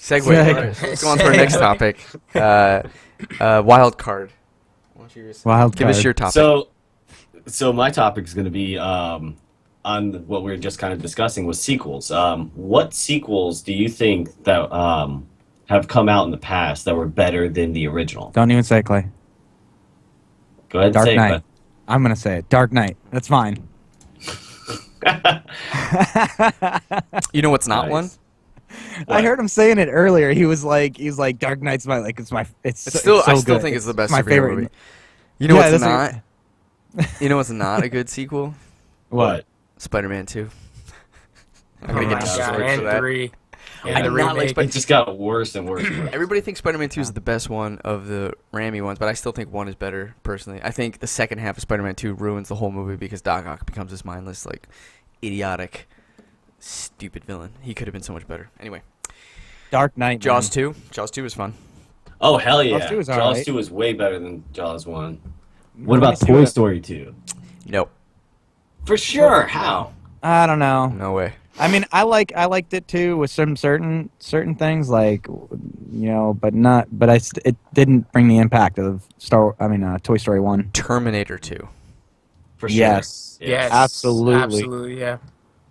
Segue. Let's go on to our next topic. Wild card. Why don't you give us your topic? So my topic is going to be on what we were just kind of discussing was sequels. What sequels do you think that have come out in the past that were better than the original? Don't even say it, Clay. Go ahead and Dark say Knight. it. I'm going to say it. Dark Knight. That's fine. You know what's not one? I heard him saying it earlier. He was like, Dark Knight's my it's still so I still good. think it's the best my superhero favorite movie. You know Yeah, what's that's not? You know what's not a good sequel? What? Spider-Man 2. I'm Oh gonna my get destroyed God, for and that. 3. I And the do not like remake. Spider- It just got worse and worse. And worse. Everybody thinks Spider-Man 2 is the best one of the Raimi ones, but I still think 1 is better, personally. I think the second half of Spider-Man 2 ruins the whole movie because Doc Ock becomes this mindless, like, idiotic, stupid villain. He could have been so much better. Anyway. Dark Knight. Jaws man. 2. Jaws 2 was fun. Oh, hell yeah. Jaws 2 is Jaws alright. 2 is way better than Jaws 1. Let What me about see Toy what- Story 2? Nope. For sure. How? I don't know. No way. I mean, I liked it too with some certain things, like, you know, but it didn't bring the impact of Toy Story 1. Terminator 2. For sure. Yes. Yes, Absolutely. absolutely, yeah.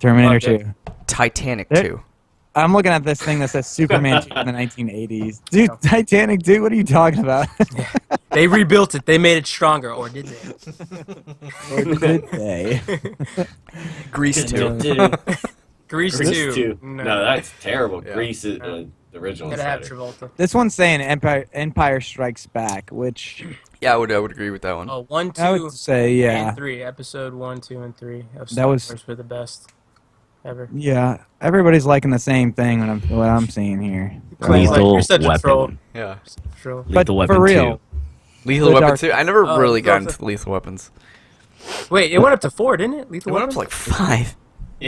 Terminator Loved it. 2. Titanic There- 2. I'm looking at this thing that says Superman 2 in the 1980s. Dude, Titanic 2, what are you talking about? They rebuilt it. They made it stronger, or did they? Or did they? Grease 2. Grease Grease 2. 2. No, that's terrible. Yeah. Grease is the original. Gotta have Travolta. This one's saying Empire Strikes Back, which Yeah, I would agree with that one. Oh, 1, 2, I would say, yeah. and 3. Episode 1, 2, and 3 of That Star was- Wars were the best ever. Yeah, everybody's liking the same thing what I'm seeing here. Clay's like, Lethal you're such a Weapon. troll. Yeah. Troll. But for real, Lethal The Weapon Dark- 2. I never Oh, really got Lethal- into Lethal Weapons. Wait, it went up to 4, didn't it? It Lethal went up Weapon? to like 5.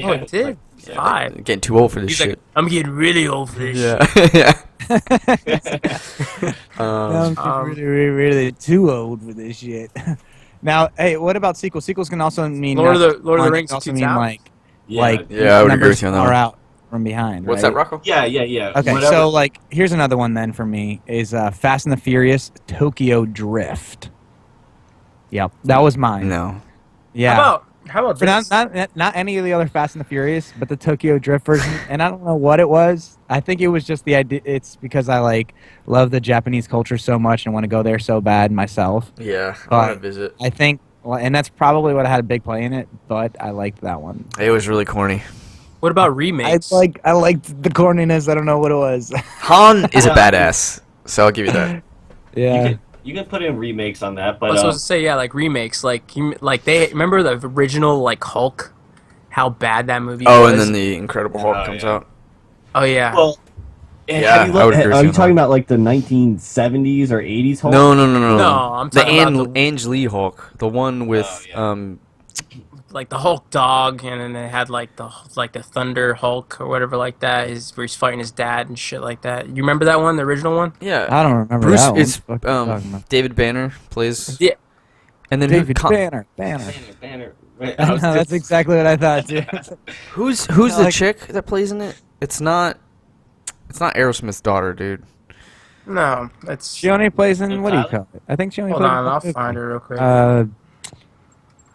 Oh, it did? 5. I'm getting too old for this He's shit. like, I'm getting really old for this Yeah. shit. yeah. I'm really too old for this shit. Now, hey, what about sequels? Sequels can also mean Lord of not the one, Rings can also 2000? mean like Yeah. Yeah, I would agree numbers with you on that far one. out from behind. What's right? that, Rocco? Yeah. Okay, Whatever. so like here's another one then for me is Fast and the Furious Tokyo Drift. Yep, that was mine. No. Yeah. How about But this? not any of the other Fast and the Furious, but the Tokyo Drift version. And I don't know what it was. I think it was just the idea. It's because I like love the Japanese culture so much and want to go there so bad myself. Yeah, I But want to visit. I think, and that's probably what had a big play in it. But I liked that one. It was really corny. What about I remakes? liked the corniness. I don't know what it was. Han is a badass, so I'll give you that. Yeah. You can put in remakes on that, I but was supposed to say, yeah, like remakes. Like they remember the original like Hulk, how bad that movie Oh, was. and then the Incredible Hulk Oh, comes yeah. out. Oh yeah. well, Yeah, have you I would agree with are you you on talking that. about like the 1970s or 80s Hulk? No. No, I'm the talking about the- Ange Lee Hulk, the one with yeah. like the Hulk dog, and then they had like the Thunder Hulk or whatever like that. Where he's fighting his dad and shit like that. You remember that one, the original one? yeah. I don't remember Bruce that one. is What the fuck are you talking about? David Banner plays. Yeah. And then David who, Banner. Banner. Wait, I was That's just- exactly what I thought too. who's the like- chick that plays in it? It's not Aerosmith's daughter, dude. No, it's. She only plays in Liv what do you Tyler? call it? I think she only Hold plays. on, in I'll one find movie. her real quick.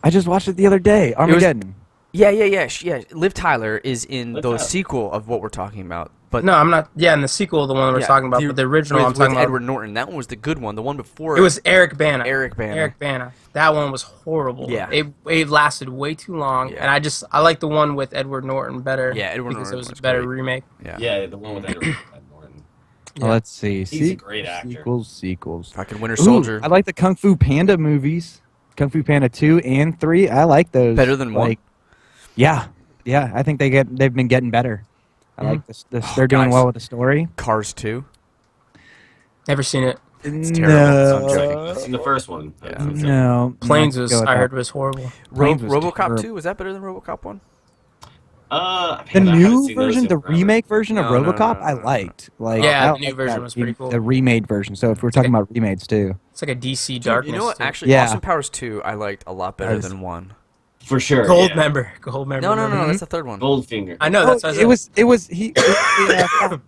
I just watched it the other day. Armageddon. Yeah. Liv Tyler is in Liv the Tyler. sequel of what we're talking about. But no, I'm not. Yeah, in the sequel, the one we're yeah, talking about, but the original with, I'm talking with about. Edward Norton. That one was the good one. The one before It was Eric Bana. Eric Bana. Eric Bana. That one was horrible. Yeah. It lasted way too long, Yeah. and I like the one with Edward Norton better. Yeah, Edward because Norton it was was a better great. remake. Yeah, the one with Edward Norton. Yeah. Let's see. He's a great actor. Sequels. fucking Winter Ooh, Soldier. I like the Kung Fu Panda movies. Kung Fu Panda 2 and 3. I like those. Better than one? Yeah. I think they've been getting better. I like this. They're doing guys. well with the story. Cars 2. Never seen it. It's terrible. I'm joking. I've seen the first one. Yeah. No. Planes I'm not was gonna go with I that. heard was horrible. Planes was RoboCop terrible. 2, was that better than RoboCop 1? The Man, I haven't new seen those version, in the forever. remake version of No, no, RoboCop, no, I no. liked. Like, Yeah, I the new like version that, was pretty cool. The remade version. So if we're talking about remakes too, It's like a DC Dude, darkness. you know what? too. Actually, Yeah. Austin Powers 2 I liked a lot better That is- than 1. For sure. Gold yeah. member. Gold member. No, no, no, movie. that's the third one. Goldfinger. I know. That's what I said. It was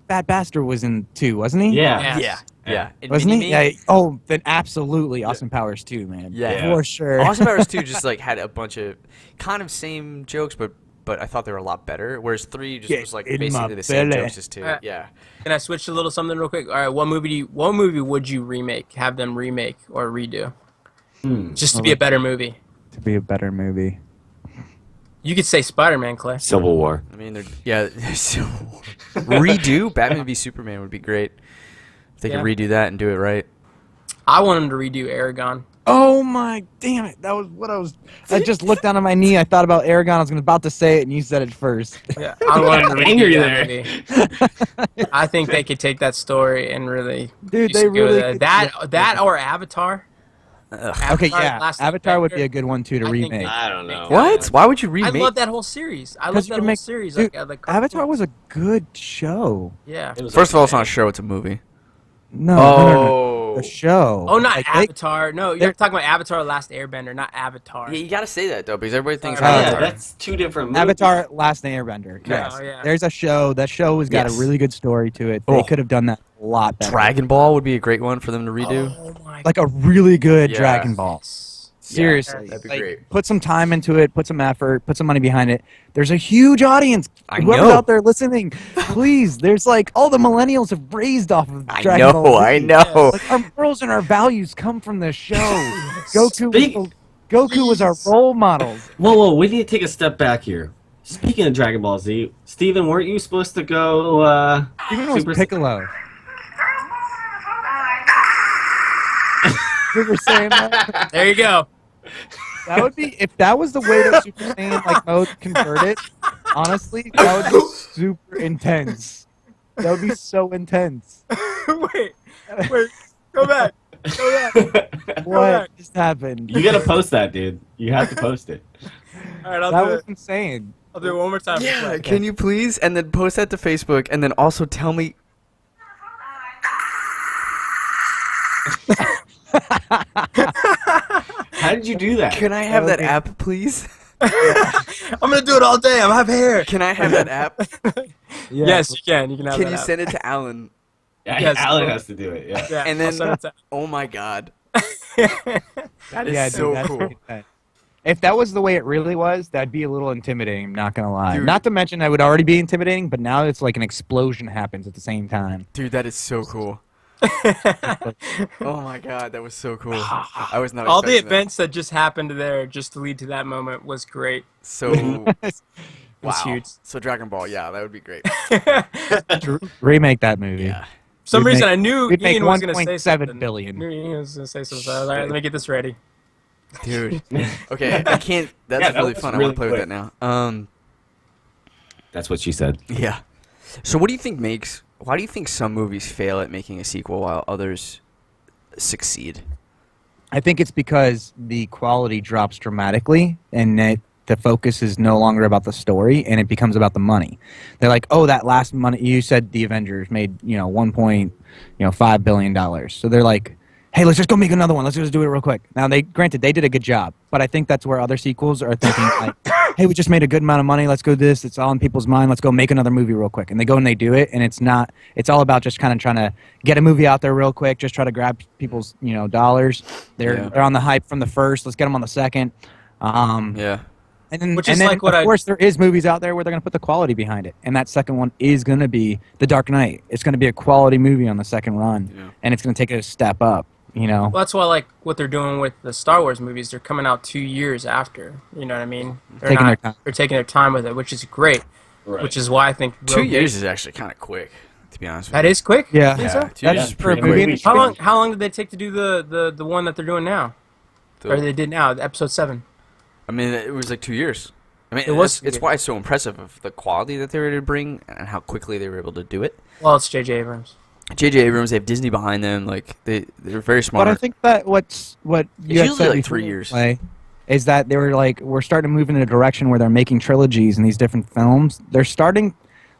Bad Bastard was in 2, wasn't he? Yeah. Yes. Yeah. And Wasn't he? Mini-Me? Yeah. Oh, then absolutely Austin Powers 2, man. Yeah. For sure. Austin Powers 2 just like had a bunch of kind of same jokes, but I thought they were a lot better. Whereas 3 just was like Get in basically my the same belly. jokes as 2. Alright. Yeah. Can I switch to a little something real quick? All right, what movie would you remake? Have them remake or redo, just to be a better movie? To be a better movie. You could say Spider-Man, Clay. Civil War. I mean, so redo Batman v Superman would be great. If they could Yeah. redo that and do it right. I want them to redo Aragon. Oh my damn it! That was what I just looked down on my knee. I thought about Aragon. I was about to say it, and you said it first. Yeah, I want them to Angry redo that movie. I think they could take that story and really Dude, do they some good with really it. that or Avatar. Okay, yeah. Last Avatar would Airbender. be a good one too to I think remake. I don't know. What? Why would you I remake? love that whole series. I love Because you that can whole make- series. Dude, like Avatar was a good show. Yeah. It was First of all, it's okay. not a show; it's a movie. No, the show. Oh, not Like, Avatar. No, you're they're- talking about Avatar: Last Airbender, not Avatar. Yeah, you gotta say that though, because everybody thinks Sorry. Yeah, Avatar. that's two different movies. Avatar: Last Airbender. Yeah. Yes. Oh, yeah. There's a show. That show has got Yes. a really good story to it. They Oh. could have done that a lot better. Dragon Ball would be a great one for them to redo. Oh my Like a really good Yeah. Dragon Ball. Seriously, that'd be Like, great. Put some time into it. Put some effort. Put some money behind it. There's a huge audience. I Whoever's know. out there listening, please. There's like all the millennials have raised off of I Dragon know, Ball. I Z. know. Like our morals and our values come from this show. Goku Speak- was our role models. Whoa, we need to take a step back here. Speaking of Dragon Ball Z, Steven, weren't you supposed to go, Even it was Super- Piccolo. You were saying that? There you go. That would be if that was the way that Super Saiyan like mode converted. Honestly, that would be super intense. That would be so intense. wait, go back. What just happened? You gotta post that, dude. You have to post it. All right, I'll That do was it. insane. I'll do it one more time. Yeah, can you please? And then post that to Facebook, and then also tell me. How did you do that? Can I have that Okay. app, please? I'm gonna do it all day. I have hair. Can I have that app? Yes, you can. You can have Can that you app. send it to Alan? Yeah, Yes, Alan cool. has to do it. Yeah. Yeah, And I'll then- send it to- Oh my god, yeah, that is Yeah, so dude, that's cool. pretty intense. If that was the way it really was, that'd be a little intimidating. I'm not gonna lie. Dude. Not to mention, I would already be intimidating, but now it's like an explosion happens at the same time. Dude, that is so cool. Oh my god, that was so cool. I was not all the expecting that. events that just happened there just to lead to that moment was great. So It was wow. huge. So Dragon Ball, yeah, that would be great. Remake that movie. Yeah. For some We'd reason, make- I knew we'd make Ian was going to say 1.7 something. billion. I knew Ian was going to say something. All right, let me get this ready. Dude. Okay, I can't. That's Yeah, that really was fun. I really want to play with quick. that now. That's what she said. Yeah. So what do you think makes? Why do you think some movies fail at making a sequel while others succeed? I think it's because the quality drops dramatically, and that the focus is no longer about the story, and it becomes about the money. They're like, oh, that last money you said the Avengers made, $1.5 billion. So they're like, hey, let's just go make another one. Let's just do it real quick. Now, they did a good job, but I think that's where other sequels are thinking like, hey, we just made a good amount of money. Let's go do this. It's all in people's mind. Let's go make another movie real quick. And they go and they do it, and it's all about just kind of trying to get a movie out there real quick, just try to grab people's, dollars. They're on the hype from the first. Let's get them on the second. Yeah. And then, Which and is then like what of course, there is movies out there where they're going to put the quality behind it. And that second one is going to be The Dark Knight. It's going to be a quality movie on the second run. Yeah. And it's going to take it a step up, Well, that's why, like, what they're doing with the Star Wars movies, they're coming out 2 years after. You know what I mean? Taking their time. They're taking their time with it, which is great. Right. Which is why I think 2 Rogue years Nation- is actually kind of quick, to be honest with that you. is quick. Yeah. Think so? Yeah, 2 That's years is for a pretty movie. quick. How long did they take to do the one that they're doing now, or they did now, episode 7? I mean, it was like 2 years. I mean, It was 2 it's years. why it's so impressive of the quality that they were able to bring and how quickly they were able to do it. Well, it's J.J. Abrams. J.J. Abrams, they have Disney behind them. Like they're very smart. But I think that what you had usually said like before, 3 years. Clay, is that they were like, we're starting to move in a direction where they're making trilogies and these different films. They're starting,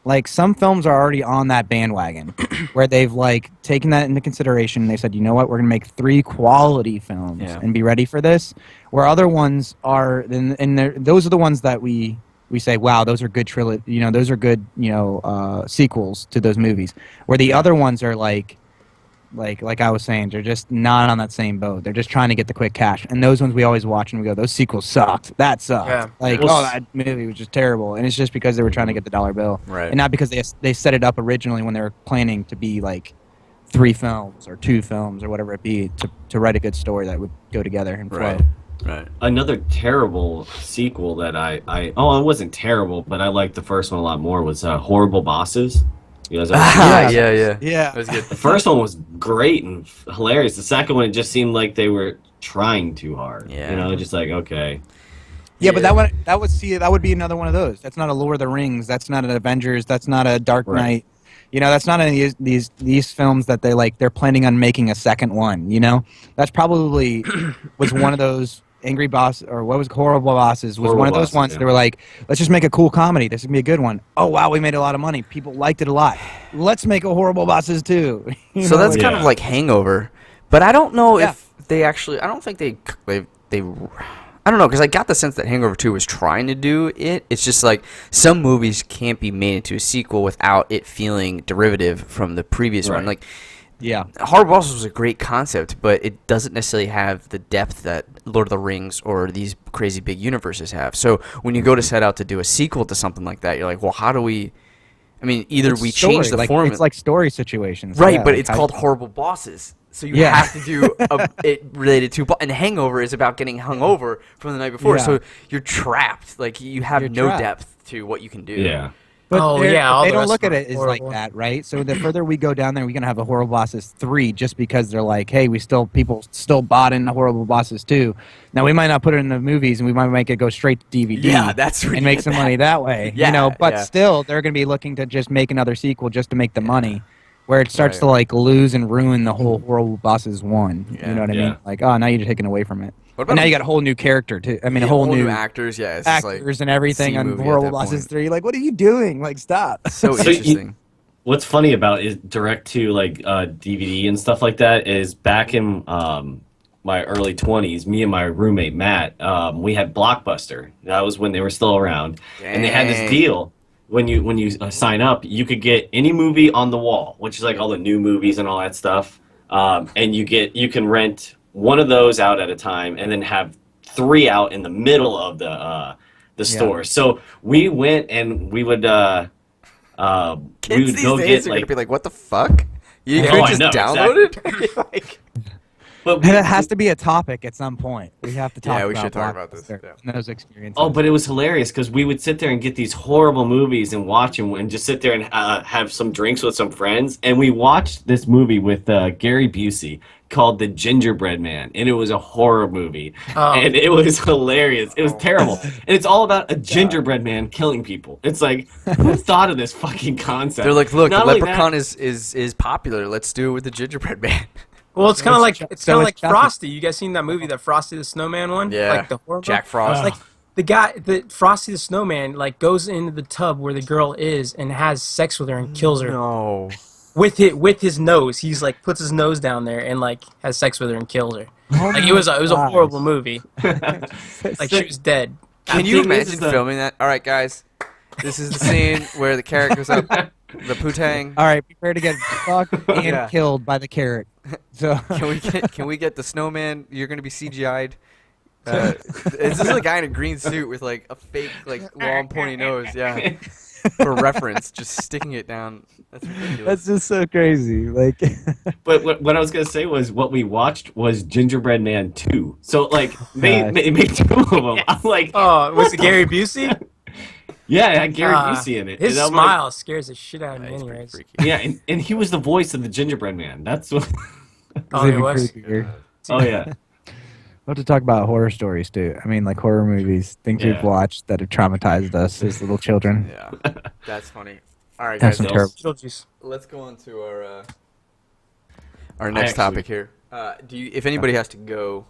Like some films are already on that bandwagon, where they've like taken that into consideration. They said, you know what, we're gonna make 3 quality films Yeah. and be ready for this. Where other ones are, and those are the ones that we say, wow, those are good those are good, sequels to those movies. Where the other ones are like I was saying, they're just not on that same boat. They're just trying to get the quick cash. And those ones we always watch and we go, those sequels sucked. That sucked. Yeah. Like, Well, that movie was just terrible. And it's just because they were trying to get the dollar bill. Right. And not because they set it up originally when they were planning to be like 3 films or 2 films or whatever it be to write a good story that would go together and flow. Right. Right. Another terrible sequel that it wasn't terrible, but I liked the first one a lot more, was Horrible Bosses. You guys ever seen that? Yeah. Yeah. That was good. The first one was great and hilarious. The second one, it just seemed like they were trying too hard. Yeah. Just like, okay. Yeah, but that would be another one of those. That's not a Lord of the Rings. That's not an Avengers. That's not a Dark Right. Knight. That's not any of these films that they're planning on making a second one. That's probably was one of those Angry Boss, or what was Horrible Bosses, was Horrible one of those Bosses, ones. yeah. They were like, let's just make a cool comedy. This is gonna be a good one. Oh wow, we made a lot of money. People liked it a lot. Let's make a Horrible Bosses too. So that's kind Yeah. of like Hangover, but I don't know Yeah. if they actually. I don't think they. I don't know, because I got the sense that Hangover 2 was trying to do it. It's just like some movies can't be made into a sequel without it feeling derivative from the previous one. Right. Like, yeah. Horrible Bosses was a great concept, but it doesn't necessarily have the depth that Lord of the Rings or these crazy big universes have. So when you go to set out to do a sequel to something like that, you're like, well, how do we? I mean, either It's we story, change the like, format, It's like story situations, right? Yeah, But like it's how- called Horrible Bosses, so you Yeah. have to do it related to. And Hangover is about getting hungover from the night before, Yeah. so you're trapped. Like you have You're no trapped. depth to what you can do. Yeah. But Oh, they're- yeah, all they the don't rest look of at them it as are like horrible. that, right? So the further we go down there, we're gonna have a Horrible Bosses 3, just because they're like, hey, people still bought into Horrible Bosses 2. Now we might not put it in the movies, and we might make it go straight to DVD. Yeah, that's where and you make get some that. money that way. Yeah, But yeah. still, they're gonna be looking to just make another sequel just to make the money, where it starts Right. to like lose and ruin the whole Horrible Bosses 1. Yeah. You know what I Yeah. mean? Like, oh, now you're taking away from it. What And about now you got a whole new character too. I mean, a whole new actors? Yeah, it's just actors like and everything C on movie at Horrible that Bosses point. 3. Like, what are you doing? Like, stop. so So you- interesting. What's funny about is direct to like DVD and stuff like that is back in my early 20s, me and my roommate Matt, we had Blockbuster. That was when they were still around, and they had this Dang. deal. When you sign up, you could get any movie on the wall, which is like all the new movies and all that stuff, and you can rent one of those out at a time, and then have 3 out in the middle of the store. So we went and we would. Kids these days are gonna be like, "What the fuck? You Oh, could I just know, download it." Like, but And it has to be a topic at some point. We have to talk Yeah, we about should talk about this, Blockbuster yeah. and those experiences. oh, but it was hilarious because we would sit there and get these horrible movies and watch them and just sit there and have some drinks with some friends. And we watched this movie with Gary Busey called The Gingerbread Man, and it was a horror movie, Oh. and it was hilarious. It was terrible, and it's all about a gingerbread man killing people. It's like, who thought of this fucking concept? they're like, "Look, Not the only leprechaun that- is popular. Let's do it with the gingerbread man." Well, it's kind of like chocolate. Frosty. You guys seen that movie, that Frosty the Snowman one? Yeah, Like the horror Jack movie? Frost. Like the Frosty the Snowman like goes into the tub where the girl is and has sex with her and kills her No. with his nose. He's like puts his nose down there and like has sex with her and kills her. Oh Like my it was a gosh. horrible movie. Like she was dead. Can The you thing is imagine that- filming that? All right, guys. This is the scene where the carrot goes up the putang. All right, prepare to get fucked and Yeah. killed by the carrot. So Can we get the snowman? You're gonna be CGI'd. This is a guy in a green suit with like a fake like long pointy nose. Yeah, for reference, just sticking it down. That's ridiculous. that's just so crazy. Like, But what I was gonna say was what we watched was Gingerbread Man 2. So like they God. made 2 of them. I'm like, Oh, was it Gary Busey? yeah, it had Gary Ah, Busey in it. His And I'm like, smile scares the shit out of me, It's pretty anyways. freaky. yeah, and he was the voice of the Gingerbread Man. That's what. Oh, it's it was. even creepier. Oh yeah. We'll have to talk about horror stories too. I mean, like horror movies, things Yeah. we've watched that have traumatized us as little children. Yeah, that's funny. All right, Have guys, some terrible- Beetlejuice. let's go on to our next actually- topic here. If anybody has to go,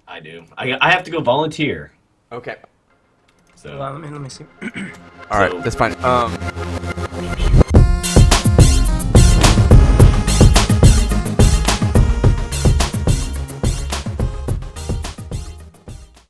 I do. I have to go volunteer. okay. So Well, let me see. All right, So- that's fine.